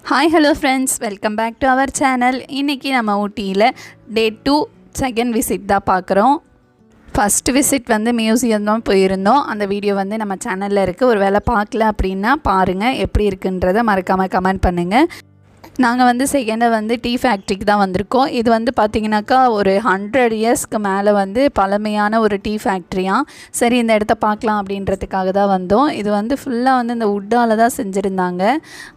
Hi hello friends, welcome back to our channel. இன்றைக்கி நம்ம ஊட்டியில் டே 2 செகண்ட் விசிட் தான் பார்க்குறோம். ஃபஸ்ட்டு விசிட் வந்து மியூசியம் தான் போயிருந்தோம். அந்த வீடியோ வந்து நம்ம சேனலில் இருக்குது. ஒரு வேளை பார்க்கல அப்படின்னா பாருங்கள், எப்படி இருக்குன்றதை மறக்காமல் கமெண்ட் பண்ணுங்கள். நாங்கள் வந்து செகண்டாக வந்து டீ ஃபேக்ட்ரிக்கு தான் வந்திருக்கோம். இது வந்து பார்த்திங்கனாக்கா ஒரு 100 இயர்ஸ்க்கு மேலே வந்து பழமையான ஒரு டீ ஃபேக்ட்ரியாக. சரி, இந்த இடத்த பார்க்கலாம் அப்படின்றதுக்காக தான் வந்தோம். இது வந்து ஃபுல்லாக வந்து இந்த வுட்டால் தான் செஞ்சுருந்தாங்க.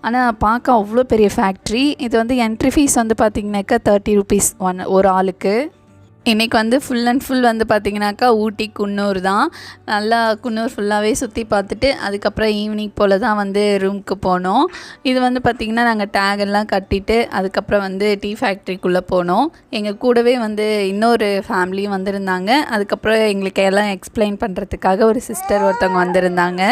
ஆனால் பார்க்க அவ்வளோ பெரிய ஃபேக்ட்ரி. இது வந்து என்ட்ரி ஃபீஸ் வந்து பார்த்திங்கனாக்கா 30 rupees ஒரு ஆளுக்கு. இன்றைக்கி வந்து ஃபுல் அண்ட் ஃபுல் வந்து பார்த்திங்கனாக்கா ஊட்டி குன்னூர் தான். நல்லா குன்னூர் ஃபுல்லாகவே சுற்றி பார்த்துட்டு அதுக்கப்புறம் ஈவினிங் போல் தான் வந்து ரூமுக்கு போனோம். இது வந்து பார்த்திங்கன்னா நாங்கள் டேகெல்லாம் கட்டிட்டு அதுக்கப்புறம் வந்து டீ ஃபேக்ட்ரிக்குள்ளே போனோம். எங்கள் கூடவே வந்து இன்னொரு ஃபேமிலியும் வந்திருந்தாங்க. அதுக்கப்புறம் எங்களுக்கு எல்லாம் எக்ஸ்பிளைன் பண்ணுறதுக்காக ஒரு சிஸ்டர் ஒருத்தவங்க வந்திருந்தாங்க.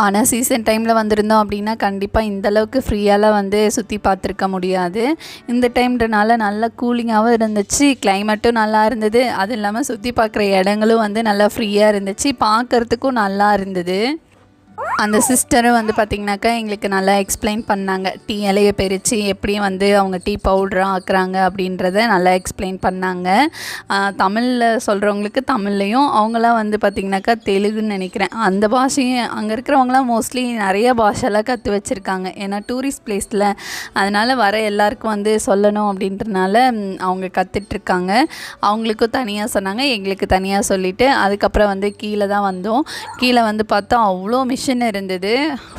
ஆனால் சீசன் டைமில் வந்திருந்தோம் அப்படின்னா கண்டிப்பாக இந்தளவுக்கு ஃப்ரீயாலாம் வந்து சுற்றி பார்த்துருக்க முடியாது. இந்த டைம்ன்றனால நல்லா கூலிங்காகவும் இருந்துச்சு, கிளைமேட்டும் நல்லா இருந்தது. அது இல்லாமல் சுற்றி பார்க்குற இடங்களும் வந்து நல்லா ஃப்ரீயாக இருந்துச்சு, பார்க்குறதுக்கும் நல்லா இருந்தது. அந்த சிஸ்டரும் வந்து பார்த்திங்கனாக்கா எங்களுக்கு நல்லா எக்ஸ்பிளைன் பண்ணாங்க. டீ இலையை பிரித்து எப்படி வந்து அவங்க டீ பவுடராக ஆக்குறாங்க அப்படின்றத நல்லா எக்ஸ்பிளைன் பண்ணாங்க. தமிழில் சொல்கிறவங்களுக்கு தமிழ்லையும், அவங்களாம் வந்து பார்த்திங்கனாக்கா தெலுங்குன்னு நினைக்கிறேன். அந்த பாஷையும் அங்கே இருக்கிறவங்களாம் மோஸ்ட்லி நிறைய பாஷைலாம் கற்று வச்சுருக்காங்க. ஏன்னா டூரிஸ்ட் பிளேஸில், அதனால் வர எல்லாருக்கும் வந்து சொல்லணும் அப்படின்றனால அவங்க கற்றுட்ருக்காங்க. அவங்களுக்கும் தனியாக சொன்னாங்க, எங்களுக்கு தனியாக சொல்லிவிட்டு அதுக்கப்புறம் வந்து கீழே தான் வந்தோம். கீழே வந்து பார்த்தா அவ்வளோ மிஷின் இருந்தது.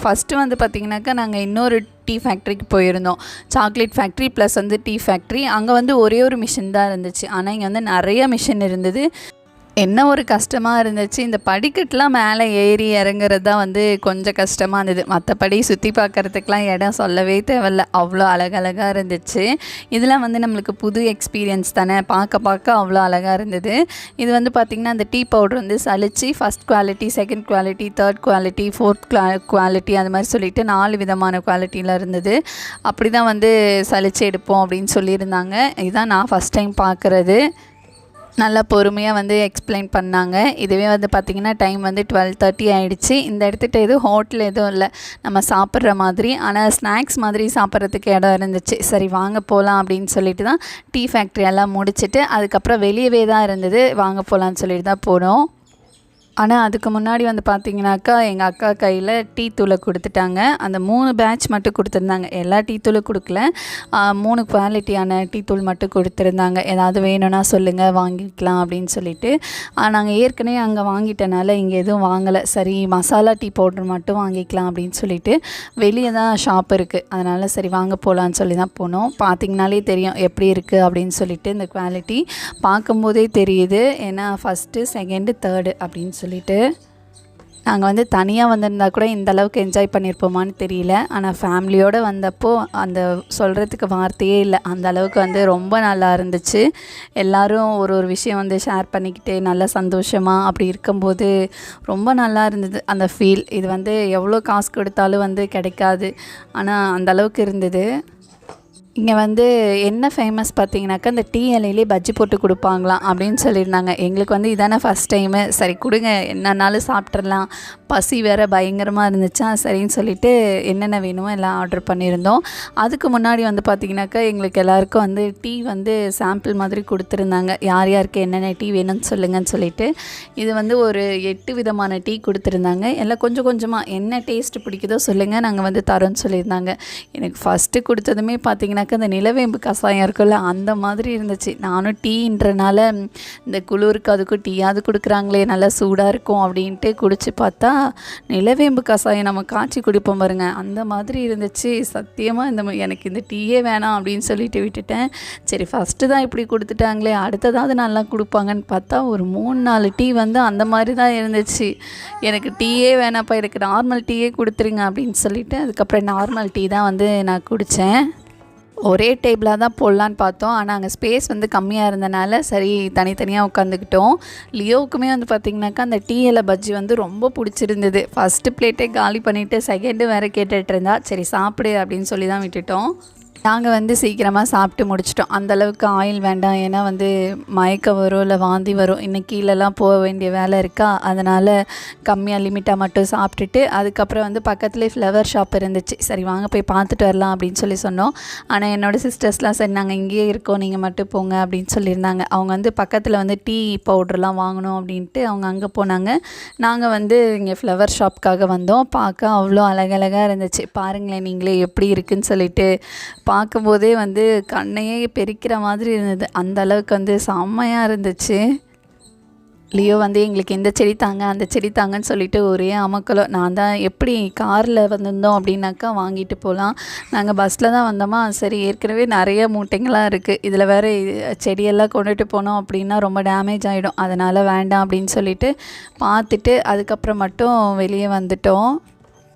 ஃபஸ்ட்டு வந்து பார்த்திங்கனாக்கா நாங்கள் இன்னொரு டீ ஃபேக்ட்ரிக்கு போயிருந்தோம். சாக்லேட் ஃபேக்ட்ரி ப்ளஸ் வந்து டீ ஃபேக்ட்ரி. அங்கே வந்து ஒரே ஒரு மிஷின் தான் இருந்துச்சு. ஆனால் இங்கே வந்து நிறைய மிஷின் இருந்தது. என்ன ஒரு கஷ்டமாக இருந்துச்சு, இந்த படிக்கட்டுலாம் மேலே ஏறி இறங்குறது தான் வந்து கொஞ்சம் கஷ்டமாக இருந்தது. மற்றபடி சுற்றி பார்க்குறதுக்கெலாம் இடம் சொல்லவே தேவையில்ல, அவ்வளோ அழகழகாக இருந்துச்சு. இதெல்லாம் வந்து நம்மளுக்கு புது எக்ஸ்பீரியன்ஸ் தானே, பார்க்க அவ்வளோ அழகாக இருந்தது. இது வந்து பார்த்திங்கன்னா அந்த டீ பவுடர் வந்து சலிச்சு first quality, second quality, third quality, fourth quality, அது மாதிரி சொல்லிவிட்டு 4 விதமான குவாலிட்டியில் இருந்தது. அப்படி தான் வந்து சலிச்சு எடுப்போம் அப்படின்னு சொல்லியிருந்தாங்க. இதுதான் நான் ஃபஸ்ட் டைம் பார்க்குறது. நல்லா பொறுமையாக வந்து எக்ஸ்பிளைன் பண்ணாங்க. இதுவே வந்து பார்த்திங்கன்னா டைம் வந்து 12:30 ஆகிடுச்சு. இந்த இடத்துக்கிட்ட எதுவும் ஹோட்டல் எதுவும் இல்லை நம்ம சாப்பிட்ற மாதிரி, ஆனால் ஸ்நாக்ஸ் மாதிரி சாப்பிட்றதுக்கு இடம் இருந்துச்சு. சரி வாங்க போகலாம் அப்படின்னு சொல்லிட்டு தான் டீ ஃபேக்ட்ரி எல்லாம் முடிச்சுட்டு அதுக்கப்புறம் வெளியவே தான் இருந்தது, வாங்க போகலான்னு சொல்லிட்டு தான் போனோம். ஆனால் அதுக்கு முன்னாடி வந்து பார்த்திங்கனாக்கா எங்கள் அக்கா கையில் டீ தூளை கொடுத்துட்டாங்க. அந்த 3 பேட்ச் மட்டும் கொடுத்துருந்தாங்க, எல்லா டீ தூளும் கொடுக்கல. 3 குவாலிட்டியான டீ தூள் மட்டும் கொடுத்துருந்தாங்க. ஏதாவது வேணும்னா சொல்லுங்கள், வாங்கிக்கலாம் அப்படின்னு சொல்லிட்டு. நாங்கள் ஏற்கனவே அங்கே வாங்கிட்டனால இங்கே எதுவும் வாங்கலை. சரி மசாலா டீ பவுடர் மட்டும் வாங்கிக்கலாம் அப்படின்னு சொல்லிட்டு வெளியே தான் ஷாப் இருக்குது, அதனால் சரி வாங்க போகலான்னு சொல்லி தான் போனோம். பார்த்திங்கனாலே தெரியும் எப்படி இருக்குது அப்படின்னு சொல்லிட்டு. இந்த குவாலிட்டி பார்க்கும்போதே தெரியுது, ஏன்னா ஃபஸ்ட்டு செகண்டு தேர்டு அப்படின்னு சொல்லிட்டு. நாங்கள் வந்து தனியாக வந்திருந்தால் கூட இந்த அளவுக்கு என்ஜாய் பண்ணியிருப்போமான்னு தெரியல. ஆனால் ஃபேமிலியோடு வந்தப்போ அந்த சொல்கிறதுக்கு வார்த்தையே இல்லை, அந்த அளவுக்கு வந்து ரொம்ப நல்லா இருந்துச்சு. எல்லோரும் ஒரு விஷயம் வந்து ஷேர் பண்ணிக்கிட்டு நல்லா சந்தோஷமாக அப்படி இருக்கும்போது ரொம்ப நல்லா இருந்தது அந்த ஃபீல். இது வந்து எவ்வளோ காசு கொடுத்தாலும் வந்து கிடைக்காது, ஆனால் அந்த அளவுக்கு இருந்தது. இங்கே வந்து என்ன ஃபேமஸ் பார்த்திங்கனாக்கா இந்த டீ இலையிலே பஜ்ஜி போட்டு கொடுப்பாங்களாம் அப்படின்னு சொல்லியிருந்தாங்க. எங்களுக்கு வந்து இதானே ஃபஸ்ட் டைமு, சரி கொடுங்க என்னன்னாலும் சாப்பிட்றலாம், பசி வேறு பயங்கரமாக இருந்துச்சா, சரின்னு சொல்லிவிட்டு என்னென்ன வேணுமோ எல்லாம் ஆர்டர் பண்ணியிருந்தோம். அதுக்கு முன்னாடி வந்து பார்த்திங்கனாக்கா எங்களுக்கு எல்லாேருக்கும் வந்து டீ வந்து சாம்பிள் மாதிரி கொடுத்துருந்தாங்க. யார் யாருக்கு என்னென்ன டீ வேணும்னு சொல்லுங்கன்னு சொல்லிவிட்டு. இது வந்து ஒரு 8 விதமான டீ கொடுத்துருந்தாங்க. எல்லாம் கொஞ்சம் கொஞ்சமாக என்ன டேஸ்ட்டு பிடிக்குதோ சொல்லுங்கள், நாங்கள் வந்து தரோன்னு சொல்லியிருந்தாங்க. எனக்கு ஃபஸ்ட்டு கொடுத்ததுமே பார்த்திங்கன்னா இந்த நிலவேம்பு கஷாயம் இருக்குல்ல, அந்த மாதிரி இருந்துச்சு. நானும் டீன்றனால இந்த குளிருக்கு அதுக்கும் டீயாவது கொடுக்குறாங்களே நல்லா சூடாக இருக்கும் அப்படின்ட்டு குடிச்சு பார்த்தா நிலவேம்பு கஷாயம் நம்ம காய்ச்சி குடிப்போம் பாருங்க, அந்த மாதிரி இருந்துச்சு. சத்தியமாக எனக்கு இந்த டீயே வேணாம் அப்படின்னு சொல்லிட்டு விட்டுட்டேன். சரி ஃபஸ்ட்டு தான் இப்படி கொடுத்துட்டாங்களே, அடுத்ததாவது நல்லா கொடுப்பாங்கன்னு பார்த்தா ஒரு 3-4 டீ வந்து அந்த மாதிரி தான் இருந்துச்சு. எனக்கு டீயே வேணாப்பா, எனக்கு நார்மல் டீயே கொடுத்துருங்க அப்படின்னு சொல்லிவிட்டு அதுக்கப்புறம் நார்மல் டீ தான் வந்து நான் குடித்தேன். ஒரே டேபிளாக தான் போடலான்னு பார்த்தோம், ஆனால் அங்கே ஸ்பேஸ் வந்து கம்மியாக இருந்தனால சரி தனித்தனியாக உட்காந்துக்கிட்டோம். லியோவுக்குமே வந்து பார்த்திங்கனாக்கா அந்த டீ இலை பஜ்ஜி வந்து ரொம்ப பிடிச்சிருந்தது. ஃபஸ்ட்டு பிளேட்டே காலி பண்ணிவிட்டு செகண்டு வேறு கேட்டுட்டு இருந்தா. சரி சாப்பிடு அப்படின்னு சொல்லி தான் விட்டுட்டோம். நாங்கள் வந்து சீக்கிரமாக சாப்பிட்டு முடிச்சிட்டோம். அந்தளவுக்கு ஆயில் வேண்டாம், ஏன்னா வந்து மயக்கம் வரும் இல்லை வாந்தி வரும். இன்னும் கீழெல்லாம் போக வேண்டிய வேலை இருக்கா, அதனால் கம்மியாக லிமிட்டாக மட்டும் சாப்பிட்டுட்டு அதுக்கப்புறம் வந்து பக்கத்துலேயே ஃப்ளவர் ஷாப் இருந்துச்சு. சரி வாங்க போய் பார்த்துட்டு வரலாம் அப்படின்னு சொல்லி சொன்னோம். ஆனால் என்னோடய சிஸ்டர்ஸ்லாம் சரி நாங்கள் இங்கேயே இருக்கோம், நீங்கள் மட்டும் போங்க அப்படின்னு சொல்லியிருந்தாங்க. அவங்க வந்து பக்கத்தில் வந்து டீ பவுட்ருலாம் வாங்கணும் அப்படின்ட்டு அவங்க அங்கே போனாங்க. நாங்கள் வந்து இங்கே ஃப்ளவர் ஷாப்புக்காக வந்தோம். பார்க்க அவ்வளோ அழகழகாக இருந்துச்சு. பாருங்களேன் நீங்களே எப்படி இருக்குதுன்னு சொல்லிட்டு. பார்க்கும்போதே வந்து கண்ணையே பெரிக்கிற மாதிரி இருந்தது. அந்த அளவுக்கு வந்து செம்மையாக இருந்துச்சு. லியோ வந்து எங்களுக்கு இந்த செடி தாங்க அந்த செடி தாங்கன்னு சொல்லிட்டு ஒரே அமக்கலம். நான் தான் எப்படி காரில் வந்திருந்தோம் அப்படின்னாக்கா வாங்கிட்டு போகலாம், நாங்கள் பஸ்ஸில் தான் வந்தோமா, சரி ஏற்கனவே நிறைய மூட்டைங்களாக இருக்குது, இதில் வேறு செடியெல்லாம் கொண்டுட்டு போனோம் அப்படின்னா ரொம்ப டேமேஜ் ஆகிடும், அதனால் வேண்டாம் அப்படின்னு சொல்லிட்டு பார்த்துட்டு அதுக்கப்புறம் மட்டும் வெளியே வந்துட்டோம்.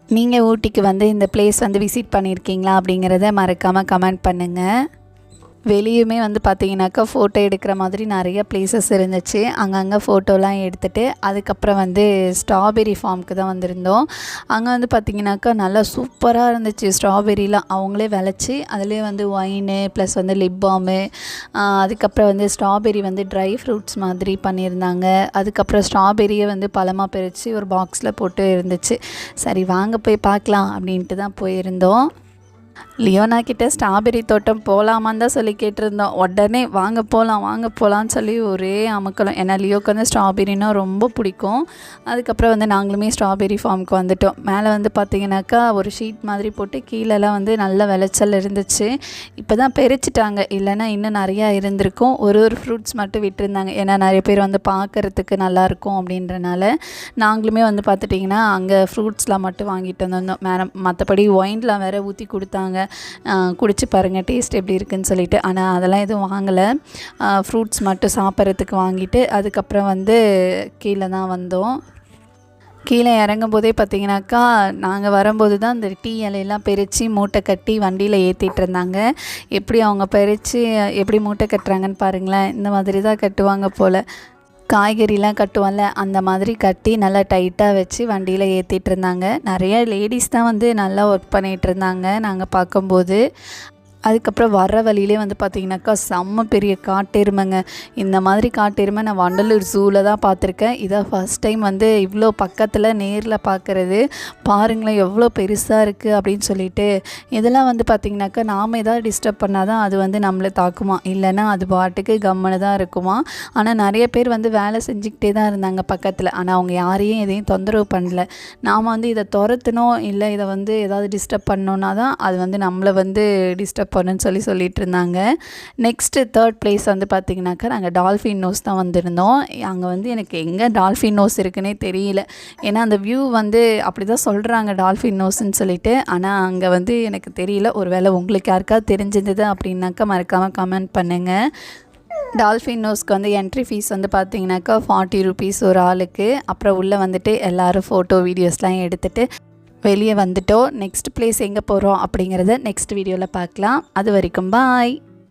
நீங்கள் ஊட்டிக்கு வந்து இந்த பிளேஸ் வந்து விசிட் பண்ணியிருக்கீங்களா அப்படிங்கிறத மறக்காமல் கமெண்ட் பண்ணுங்கள். வெளியுமே வந்து பார்த்திங்கனாக்கா ஃபோட்டோ எடுக்கிற மாதிரி நிறைய பிளேசஸ் இருந்துச்சு. அங்கங்கே ஃபோட்டோலாம் எடுத்துகிட்டு அதுக்கப்புறம் வந்து ஸ்ட்ராபெரி ஃபார்முக்கு தான் வந்திருந்தோம். அங்கே வந்து பார்த்திங்கனாக்கா நல்லா சூப்பராக இருந்துச்சு. ஸ்ட்ராபெரிலாம் அவங்களே விளைச்சி அதிலே வந்து ஒயின்னு ப்ளஸ் வந்து லிப் பாமு, அதுக்கப்புறம் வந்து ஸ்ட்ராபெரி வந்து ட்ரை ஃப்ரூட்ஸ் மாதிரி பண்ணியிருந்தாங்க. அதுக்கப்புறம் ஸ்ட்ராபெரியை வந்து பழமாக பிரித்து ஒரு பாக்ஸில் போட்டு இருந்துச்சு. சரி வாங்க போய் பார்க்கலாம் அப்படின்ட்டு தான் போயிருந்தோம். லியோனா கிட்டே ஸ்ட்ராபெரி தோட்டம் போகலாமான்னு தான் சொல்லி கேட்டிருந்தோம். உடனே வாங்க போகலான்னு சொல்லி ஒரே அமக்கலம். ஏன்னா லியோக்கு வந்து ஸ்ட்ராபெரின்னா ரொம்ப பிடிக்கும். அதுக்கப்புறம் வந்து நாங்களுமே ஸ்ட்ராபெரி ஃபார்முக்கு வந்துட்டோம். மேலே வந்து பார்த்திங்கனாக்கா ஒரு ஷீட் மாதிரி போட்டு கீழெல்லாம் வந்து நல்ல விளைச்சல் இருந்துச்சு. இப்போ தான் பறிச்சிட்டாங்க, இல்லைன்னா இன்னும் நிறையா இருந்திருக்கும். ஒரு ஃப்ரூட்ஸ் மட்டும் விட்டுருந்தாங்க, ஏன்னா நிறைய பேர் வந்து பார்க்குறதுக்கு நல்லாயிருக்கும் அப்படின்றனால. நாங்களுமே வந்து பார்த்துட்டிங்கன்னா அங்கே ஃப்ரூட்ஸ்லாம் மட்டும் வாங்கிட்டு வந்திருந்தோம். மற்றபடி ஒயின்லாம் வேறு ஊற்றி கொடுத்தாங்க, குடிச்சு பாருங்கள் டேஸ்ட் எப்படி இருக்குதுன்னு சொல்லிட்டு. ஆனால் அதெல்லாம் எதுவும் வாங்கலை, ஃப்ரூட்ஸ் மட்டும் சாப்பிட்றதுக்கு வாங்கிட்டு அதுக்கப்புறம் வந்து கீழே தான் வந்தோம். கீழே இறங்கும் போதே பார்த்திங்கனாக்கா நாங்கள் வரும்போது தான் இந்த டீ இலையெல்லாம் பறித்து மூட்டை கட்டி வண்டியில் ஏற்றிட்டு இருந்தாங்க. எப்படி அவங்க பறித்து எப்படி மூட்டை கட்டுறாங்கன்னு பாருங்களேன். இந்த மாதிரி தான் கட்டுவாங்க போல். காய்கறிலாம் கட்டுவோம்ல அந்த மாதிரி கட்டி நல்லா டைட்டாக வச்சு வண்டியில் ஏற்றிட்டு இருந்தாங்க. நிறைய லேடிஸ் தான் வந்து நல்லா ஒர்க் பண்ணிகிட்டு இருந்தாங்க நாங்கள் பார்க்கும்போது. அதுக்கப்புறம் வர்ற வழியிலே வந்து பார்த்திங்கனாக்கா செம்ம பெரிய காட்டெருமைங்க. இந்த மாதிரி காட்டெருமை நான் வண்டலூர் ஜூவில் தான் பார்த்துருக்கேன். இதான் ஃபஸ்ட் டைம் வந்து இவ்வளோ பக்கத்தில் நேரில் பார்க்குறது. பாருங்களேன் எவ்வளோ பெருசாக இருக்குது அப்படின்னு சொல்லிட்டு. இதெல்லாம் வந்து பார்த்திங்கனாக்கா நாம் ஏதாவது டிஸ்டர்ப் பண்ணால் தான் அது வந்து நம்மளை தாக்குமா, இல்லைன்னா அது பாட்டுக்கு கம்முன்னு தான் இருக்குமா. ஆனால் நிறைய பேர் வந்து வேலை செஞ்சுக்கிட்டே தான் இருந்தாங்க பக்கத்தில். ஆனால் அவங்க யாரையும் எதையும் தொந்தரவு பண்ணல. நாம் வந்து இதை துரத்தணும் இல்லை இதை வந்து ஏதாவது டிஸ்டர்ப் பண்ணோன்னா தான் அது வந்து நம்மளை வந்து டிஸ்டர்ப் பண்ணுன்னு சொல்லிட்டு இருந்தாங்க. நெக்ஸ்ட்டு 3rd பிளேஸ் வந்து பார்த்திங்கனாக்கா நாங்கள் டால்ஃபின் நோஸ் தான் வந்திருந்தோம். அங்கே வந்து எனக்கு எங்கே டால்ஃபின் நோஸ் இருக்குன்னே தெரியல. ஏன்னா அந்த வியூ வந்து அப்படி தான் சொல்கிறாங்க டால்ஃபின் நோஸ்ன்னு சொல்லிட்டு. ஆனால் அங்கே வந்து எனக்கு தெரியல. ஒரு வேளை உங்களுக்கு யாருக்காவது தெரிஞ்சிருந்தது அப்படின்னாக்கா மறக்காமல் கமெண்ட் பண்ணுங்கள். டால்ஃபின் நோஸ்க்கு வந்து என்ட்ரி ஃபீஸ் வந்து பார்த்திங்கனாக்கா 40 rupees ஒரு ஆளுக்கு. அப்புறம் உள்ளே வந்துட்டு எல்லோரும் ஃபோட்டோ வீடியோஸ்லாம் எடுத்துகிட்டு வெளியே வந்துட்டோம். நெக்ஸ்ட் பிளேஸ் எங்கே போகிறோம் அப்படிங்கிறத நெக்ஸ்ட் வீடியோவில் பார்க்கலாம். அது வரைக்கும் பாய்.